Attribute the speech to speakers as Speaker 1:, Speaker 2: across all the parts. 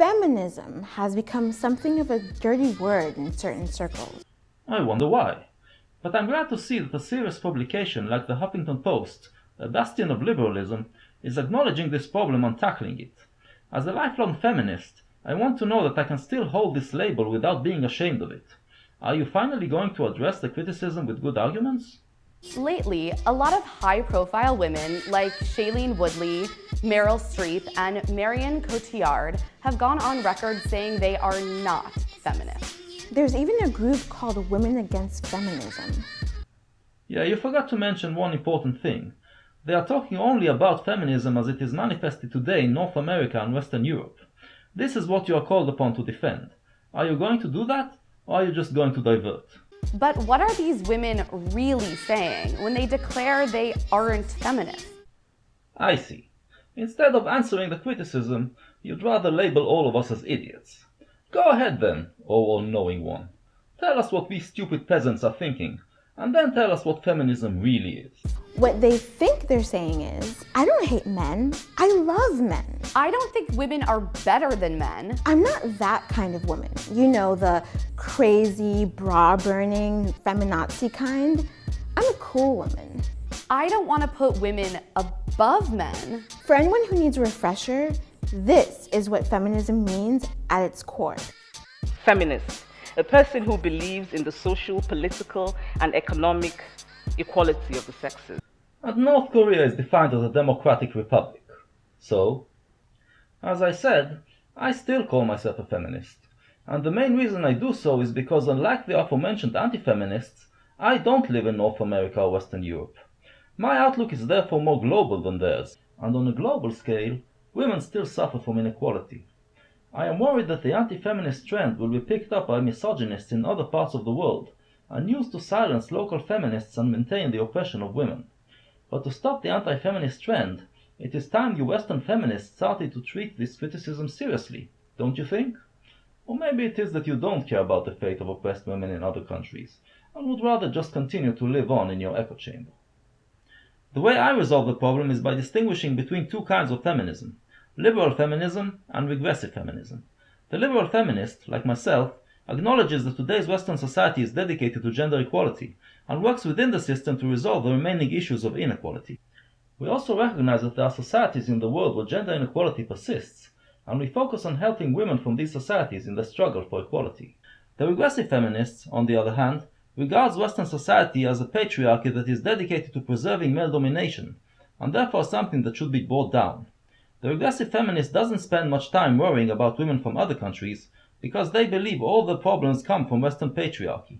Speaker 1: Feminism has become something of a dirty word in certain circles.
Speaker 2: I wonder why. But I'm glad to see that a serious publication like the Huffington Post, a bastion of liberalism, is acknowledging this problem and tackling it. As a lifelong feminist, I want to know that I can still hold this label without being ashamed of it. Are you finally going to address the criticism with good arguments?
Speaker 3: Lately, a lot of high-profile women like Shailene Woodley, Meryl Streep, and Marion Cotillard have gone on record saying they are not feminists.
Speaker 1: There's even a group called Women Against Feminism.
Speaker 2: Yeah, you forgot to mention one important thing. They are talking only about feminism as it is manifested today in North America and Western Europe. This is what you are called upon to defend. Are you going to do that, or are you just going to divert?
Speaker 3: But what are these women really saying when they declare they aren't feminists?
Speaker 2: I see. Instead of answering the criticism, you'd rather label all of us as idiots. Go ahead then, O all-knowing one. Tell us what we stupid peasants are thinking, and then tell us what feminism really is.
Speaker 1: What they think they're saying is, I don't hate men, I love men.
Speaker 3: I don't think women are better than men.
Speaker 1: I'm not that kind of woman. You know, the crazy, bra-burning, feminazi kind. I'm a cool woman.
Speaker 3: I don't want to put women above men.
Speaker 1: For anyone who needs a refresher, this is what feminism means at its core.
Speaker 4: Feminist, a person who believes in the social, political, and economic equality of the sexes.
Speaker 2: And North Korea is defined as a democratic republic. So, as I said, I still call myself a feminist. And the main reason I do so is because, unlike the aforementioned anti-feminists, I don't live in North America or Western Europe. My outlook is therefore more global than theirs, and on a global scale, women still suffer from inequality. I am worried that the anti-feminist trend will be picked up by misogynists in other parts of the world and used to silence local feminists and maintain the oppression of women. But to stop the anti-feminist trend, it is time you Western feminists started to treat this criticism seriously, don't you think? Or maybe it is that you don't care about the fate of oppressed women in other countries, and would rather just continue to live on in your echo chamber. The way I resolve the problem is by distinguishing between two kinds of feminism: liberal feminism and regressive feminism. The liberal feminist, like myself, acknowledges that today's Western society is dedicated to gender equality and works within the system to resolve the remaining issues of inequality. We also recognize that there are societies in the world where gender inequality persists, and we focus on helping women from these societies in their struggle for equality. The regressive feminists, on the other hand, regards Western society as a patriarchy that is dedicated to preserving male domination, and therefore something that should be brought down. The regressive feminist doesn't spend much time worrying about women from other countries, because they believe all the problems come from Western patriarchy.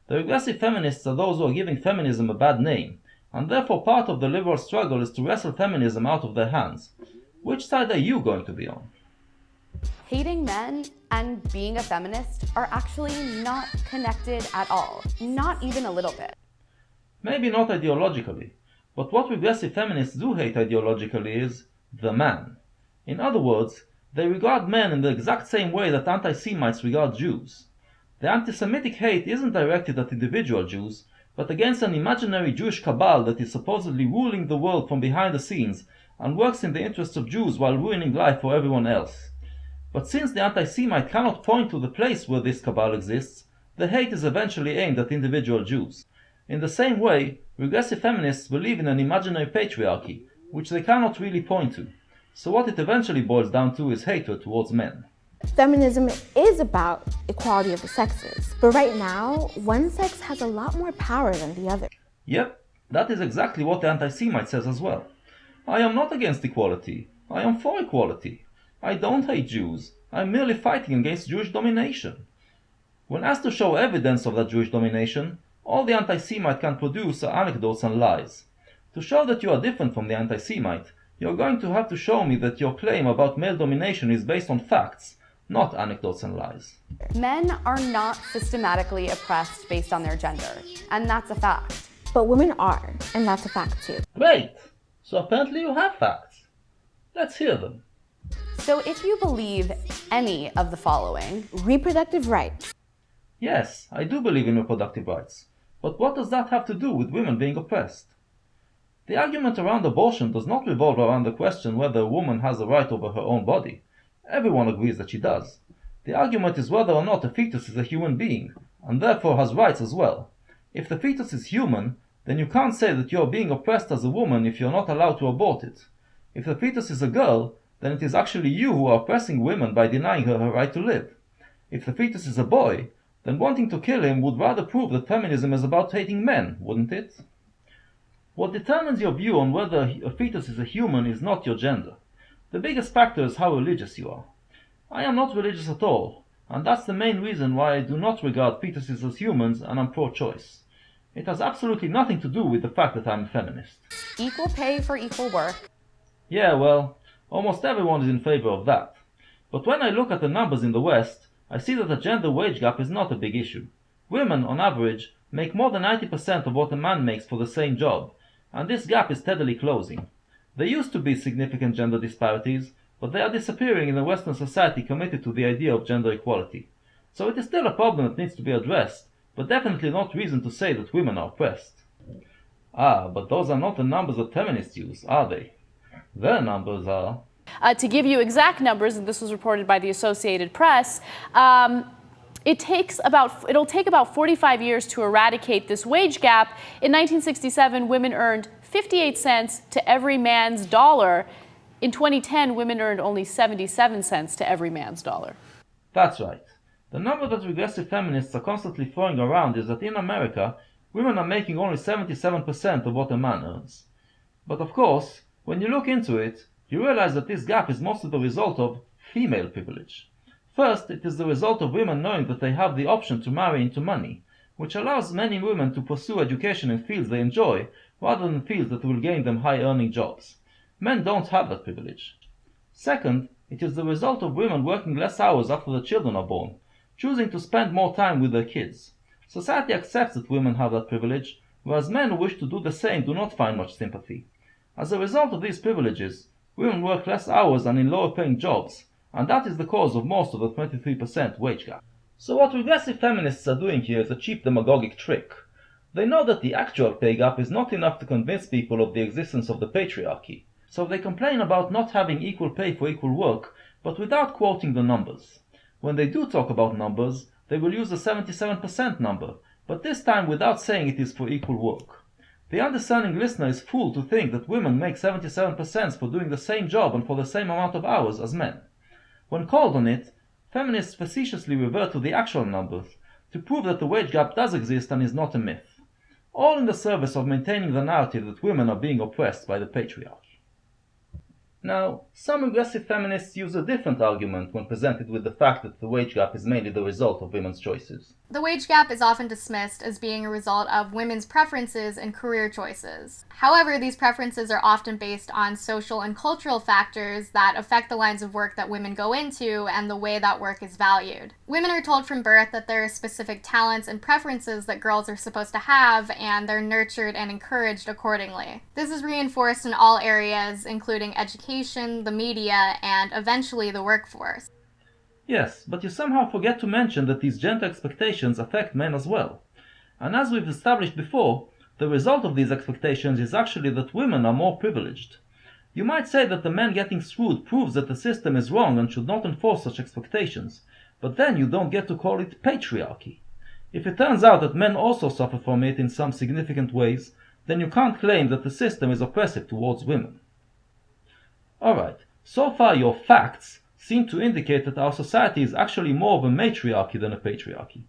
Speaker 2: The regressive feminists are those who are giving feminism a bad name, and therefore part of the liberal struggle is to wrestle feminism out of their hands. Which side are you going to be on?
Speaker 3: Hating men and being a feminist are actually not connected at all, not even a little bit.
Speaker 2: Maybe not ideologically, but what regressive feminists do hate ideologically is the man. In other words, they regard men in the exact same way that anti-Semites regard Jews. The anti-Semitic hate isn't directed at individual Jews, but against an imaginary Jewish cabal that is supposedly ruling the world from behind the scenes and works in the interests of Jews while ruining life for everyone else. But since the anti-Semite cannot point to the place where this cabal exists, the hate is eventually aimed at individual Jews. In the same way, regressive feminists believe in an imaginary patriarchy, which they cannot really point to. So what it eventually boils down to is hatred towards men.
Speaker 1: Feminism is about equality of the sexes, but right now, one sex has a lot more power than the other.
Speaker 2: Yep, that is exactly what the anti-Semite says as well. I am not against equality, I am for equality. I don't hate Jews, I am merely fighting against Jewish domination. When asked to show evidence of that Jewish domination, all the anti-Semite can produce are anecdotes and lies. To show that you are different from the anti-Semite, you are going to have to show me that your claim about male domination is based on facts, not anecdotes and lies.
Speaker 3: Men are not systematically oppressed based on their gender, and that's a fact.
Speaker 1: But women are, and that's a fact too.
Speaker 2: Great! So apparently you have facts. Let's hear them.
Speaker 3: So if you believe any of the following:
Speaker 1: Reproductive rights.
Speaker 2: Yes, I do believe in reproductive rights. But what does that have to do with women being oppressed? The argument around abortion does not revolve around the question whether a woman has a right over her own body. Everyone agrees that she does. The argument is whether or not a fetus is a human being, and therefore has rights as well. If the fetus is human, then you can't say that you're being oppressed as a woman if you're not allowed to abort it. If the fetus is a girl, then it is actually you who are oppressing women by denying her her right to live. If the fetus is a boy, then wanting to kill him would rather prove that feminism is about hating men, wouldn't it? What determines your view on whether a fetus is a human is not your gender. The biggest factor is how religious you are. I am not religious at all, and that's the main reason why I do not regard fetuses as humans and I'm pro-choice. It has absolutely nothing to do with the fact that I'm a feminist.
Speaker 3: Equal pay for equal work.
Speaker 2: Yeah, well, almost everyone is in favor of that. But when I look at the numbers in the West, I see that the gender wage gap is not a big issue. Women, on average, make more than 90% of what a man makes for the same job, and this gap is steadily closing. There used to be significant gender disparities, but they are disappearing in a Western society committed to the idea of gender equality. So it is still a problem that needs to be addressed, but definitely not reason to say that women are oppressed. Ah, but those are not the numbers that feminists use, are they? Their numbers are...
Speaker 5: To give you exact numbers, and this was reported by the Associated Press, it'll take about 45 years to eradicate this wage gap. In 1967, women earned 58 cents to every man's dollar. In 2010, women earned only 77 cents to every man's dollar.
Speaker 2: That's right. The number that regressive feminists are constantly throwing around is that in America, women are making only 77% of what a man earns. But of course, when you look into it, you realize that this gap is mostly the result of female privilege. First, it is the result of women knowing that they have the option to marry into money, which allows many women to pursue education in fields they enjoy, rather than fields that will gain them high-earning jobs. Men don't have that privilege. Second, it is the result of women working less hours after the children are born, choosing to spend more time with their kids. Society accepts that women have that privilege, whereas men who wish to do the same do not find much sympathy. As a result of these privileges, women work less hours and in lower-paying jobs, and that is the cause of most of the 23% wage gap. So what regressive feminists are doing here is a cheap demagogic trick. They know that the actual pay gap is not enough to convince people of the existence of the patriarchy, so they complain about not having equal pay for equal work, but without quoting the numbers. When they do talk about numbers, they will use the 77% number, but this time without saying it is for equal work. The undiscerning listener is fooled to think that women make 77% for doing the same job and for the same amount of hours as men. When called on it, feminists facetiously revert to the actual numbers to prove that the wage gap does exist and is not a myth, all in the service of maintaining the narrative that women are being oppressed by the patriarchy. Now, some regressive feminists use a different argument when presented with the fact that the wage gap is mainly the result of women's choices.
Speaker 6: The wage gap is often dismissed as being a result of women's preferences and career choices. However, these preferences are often based on social and cultural factors that affect the lines of work that women go into and the way that work is valued. Women are told from birth that there are specific talents and preferences that girls are supposed to have, and they're nurtured and encouraged accordingly. This is reinforced in all areas, including education, the media, and eventually the workforce.
Speaker 2: Yes, but you somehow forget to mention that these gender expectations affect men as well. And as we've established before, the result of these expectations is actually that women are more privileged. You might say that the men getting screwed proves that the system is wrong and should not enforce such expectations, but then you don't get to call it patriarchy. If it turns out that men also suffer from it in some significant ways, then you can't claim that the system is oppressive towards women. Alright, so far your facts seem to indicate that our society is actually more of a matriarchy than a patriarchy.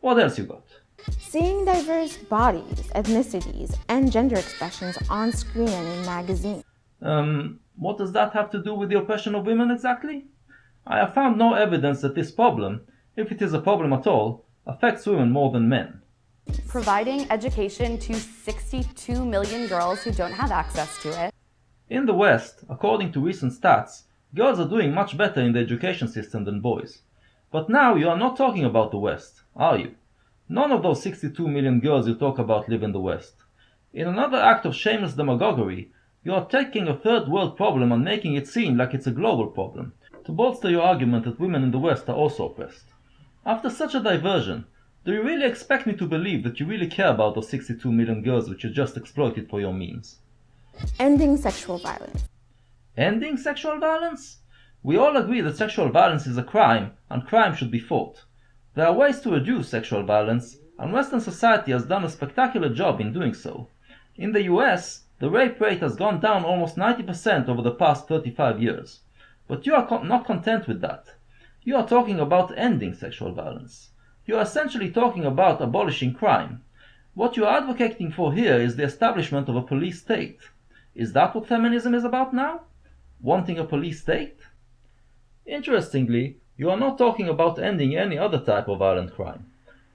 Speaker 2: What else you got?
Speaker 1: Seeing diverse bodies, ethnicities, and gender expressions on screen and in magazines.
Speaker 2: What does that have to do with the oppression of women exactly? I have found no evidence that this problem, if it is a problem at all, affects women more than men.
Speaker 3: Providing education to 62 million girls who don't have access to it.
Speaker 2: In the West, according to recent stats, girls are doing much better in the education system than boys. But now you are not talking about the West, are you? None of those 62 million girls you talk about live in the West. In another act of shameless demagoguery, you are taking a third world problem and making it seem like it's a global problem, to bolster your argument that women in the West are also oppressed. After such a diversion, do you really expect me to believe that you really care about those 62 million girls which you just exploited for your memes?
Speaker 1: Ending sexual violence.
Speaker 2: Ending sexual violence? We all agree that sexual violence is a crime, and crime should be fought. There are ways to reduce sexual violence, and Western society has done a spectacular job in doing so. In the US, the rape rate has gone down almost 90% over the past 35 years. But you are not content with that. You are talking about ending sexual violence. You are essentially talking about abolishing crime. What you are advocating for here is the establishment of a police state. Is that what feminism is about now? Wanting a police state? Interestingly, you are not talking about ending any other type of violent crime.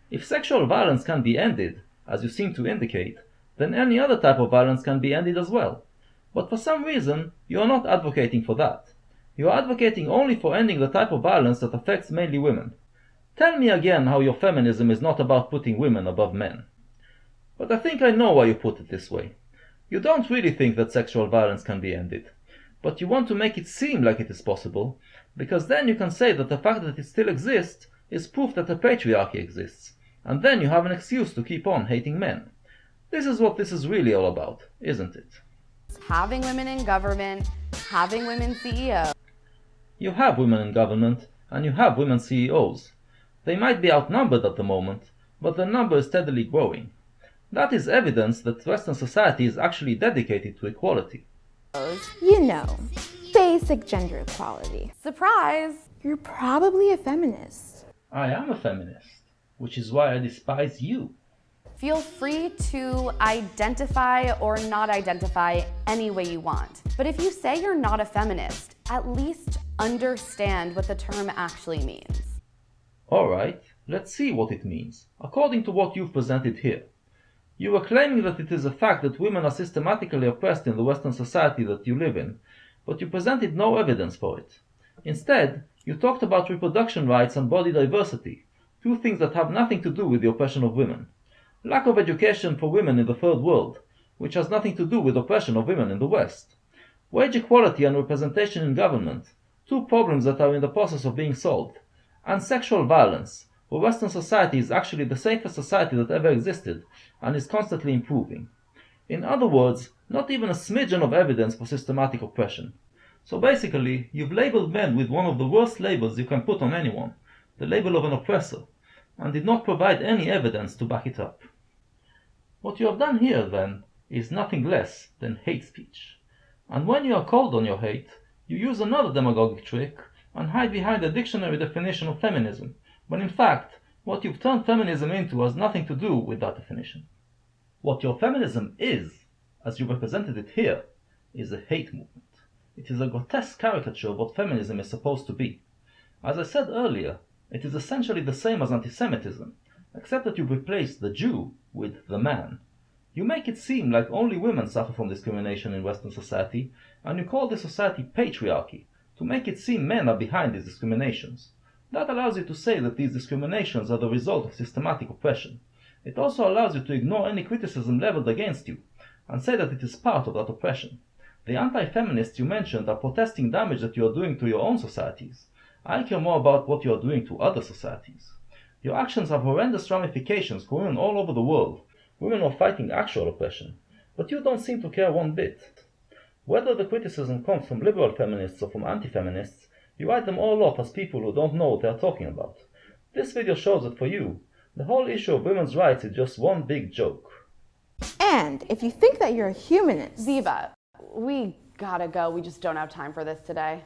Speaker 2: If sexual violence can be ended, as you seem to indicate, then any other type of violence can be ended as well. But for some reason, you are not advocating for that. You are advocating only for ending the type of violence that affects mainly women. Tell me again how your feminism is not about putting women above men. But I think I know why you put it this way. You don't really think that sexual violence can be ended, but you want to make it seem like it is possible, because then you can say that the fact that it still exists is proof that the patriarchy exists, and then you have an excuse to keep on hating men. This is what this is really all about, isn't it?
Speaker 3: Having women in government, having women CEOs.
Speaker 2: You have women in government, and you have women CEOs. They might be outnumbered at the moment, but the number is steadily growing. That is evidence that Western society is actually dedicated to equality.
Speaker 1: You know, basic gender equality.
Speaker 3: Surprise!
Speaker 1: You're probably a feminist.
Speaker 2: I am a feminist, which is why I despise you.
Speaker 3: Feel free to identify or not identify any way you want. But if you say you're not a feminist, at least understand what the term actually means.
Speaker 2: Alright, let's see what it means, according to what you've presented here. You are claiming that it is a fact that women are systematically oppressed in the Western society that you live in, but you presented no evidence for it. Instead, you talked about reproduction rights and body diversity, two things that have nothing to do with the oppression of women. Lack of education for women in the Third World, which has nothing to do with oppression of women in the West. Wage equality and representation in government, two problems that are in the process of being solved. And sexual violence, where Western society is actually the safest society that ever existed, and is constantly improving. In other words, not even a smidgen of evidence for systematic oppression. So basically, you've labeled men with one of the worst labels you can put on anyone, the label of an oppressor, and did not provide any evidence to back it up. What you have done here, then, is nothing less than hate speech. And when you are called on your hate, you use another demagogic trick and hide behind a dictionary definition of feminism, when in fact, what you've turned feminism into has nothing to do with that definition. What your feminism is, as you represented it here, is a hate movement. It is a grotesque caricature of what feminism is supposed to be. As I said earlier, it is essentially the same as anti-Semitism, except that you've replaced the Jew with the man. You make it seem like only women suffer from discrimination in Western society, and you call this society patriarchy, to make it seem men are behind these discriminations. That allows you to say that these discriminations are the result of systematic oppression. It also allows you to ignore any criticism leveled against you, and say that it is part of that oppression. The anti-feminists you mentioned are protesting damage that you are doing to your own societies. I care more about what you are doing to other societies. Your actions have horrendous ramifications for women all over the world. Women are fighting actual oppression, but you don't seem to care one bit. Whether the criticism comes from liberal feminists or from anti-feminists, you write them all off as people who don't know what they are talking about. This video shows that for you, the whole issue of women's rights is just one big joke.
Speaker 1: And if you think that you're a humanist...
Speaker 3: Ziva, we gotta go. We just don't have time for this today.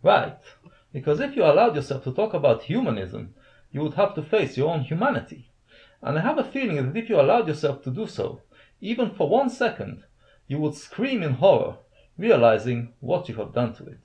Speaker 2: Right, because if you allowed yourself to talk about humanism, you would have to face your own humanity. And I have a feeling that if you allowed yourself to do so, even for 1 second, you would scream in horror, realizing what you have done to it.